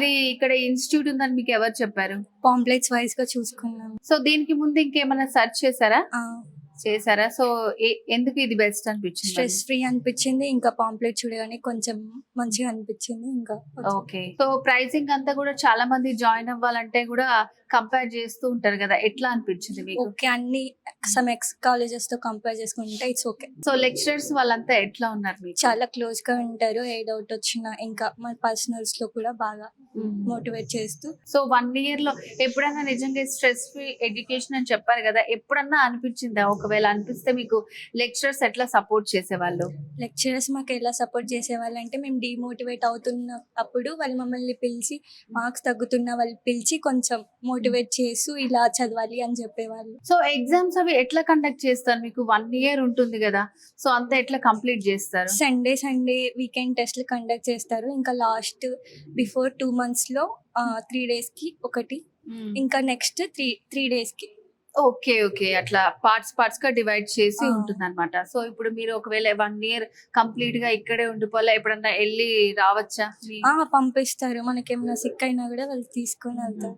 ఇది ఇక్కడ ఇన్‌స్టిట్యూట్ ఉందని మీకు ఎవరు చెప్పారు? పాంప్లెట్స్ వైస్‌గా చూసుకున్నాను. సో దీనికి ముందు ఇంకేమైనా సెర్చ్ చేసారా? ఆ! చేసారా? సో ఎందుకు ఇది బెస్ట్ అనిపించింది స్ట్రెస్ మళ్ళీ? ఫ్రీ అనిపిచ్చింది. ఇంకా పాంప్లెట్ చూడగానే కొంచెం మంచిగా అనిపిచ్చింది. ఇంకా వచ్చా. ఓకే. సో ప్రైసింగ్ అంతా కూడా చాలా మంది జాయిన్ అవ్వాలంటే కూడా కంపేర్ చేస్తూ ఉంటారు కదా! ఎట్లా అనిపించింది మీకు? ఓకే. అన్ని సమ్ ఎక్స్ కాలేజెస్‌తో కంపేర్ చేసుకుంటే ఇట్స్ ఓకే. సో లెక్చరర్స్ వాళ్ళంతా ఎట్లా ఉన్నారు మీకు? చాలా క్లోజ్‌గా ఉంటారు. ఏ డౌట్ వచ్చినా ఇంకా మన పర్సనల్స్‌లో కూడా బాగా హ్మ్. మోటివేట్ చేస్తూ సో 1 ఇయర్‌లో ఎప్పుడన్నా నిజంగా స్ట్రెస్ ఫ్రీ ఎడ్యుకేషన్ అని చెప్పారు కదా! ఎప్పుడన్నా అనిపించిందా? ఒకవేళ అనిపిస్తే మీకు లెక్చరర్స్ ఎట్లా సపోర్ట్ చేసేవాళ్ళు? లెక్చరర్స్ మాకు ఎలా సపోర్ట్ చేసేవాళ్ళంటే మేము డీమోటివేట్ అవుతున్నప్పుడు వాళ్ళు మమ్మల్ని పిలిచి మార్క్స్ తగ్గుతున్న వాళ్ళు పిలిచి కొంచెం మోటివేట్ చేస్తూ ఇలా చదవాలి అని చెప్పేవాళ్ళు. సో ఎగ్జామ్స్ అవి ఎట్లా కండక్ట్ చేస్తారు? మీకు 1 ఇయర్ ఉంటుంది గదా! సో అంతా ఎట్లా కంప్లీట్ జేస్తారు? సండే వీకెండ్ టెస్ట్‌లు కండక్ట్ చేస్తారు. ఇంకా లాస్ట్ బిఫోర్ 2 మంత్స్‌లో 3 డేస్‌కి ఒకటి. హ్మ్. ఇంకా నెక్స్ట్ 3 డేస్‌కి. ఓకే. ఓకే. అట్లా పార్ట్స్‌గా డివైడ్ చేసి ఆ! ఉంటుందన్నమాట. సో ఇప్పుడు మీరు ఒకవేళ 1 ఇయర్ కంప్లీట్‌గా ఇక్కడే ఉండిపోవాలా? ఎప్పుడన్నా ఎళ్లి రావచ్చా? పంపిస్తారు. మనకేమైనా సిక్ అయినా గూడా వాళ్ళు తీసుకొని హుహు. వెళ్తారు.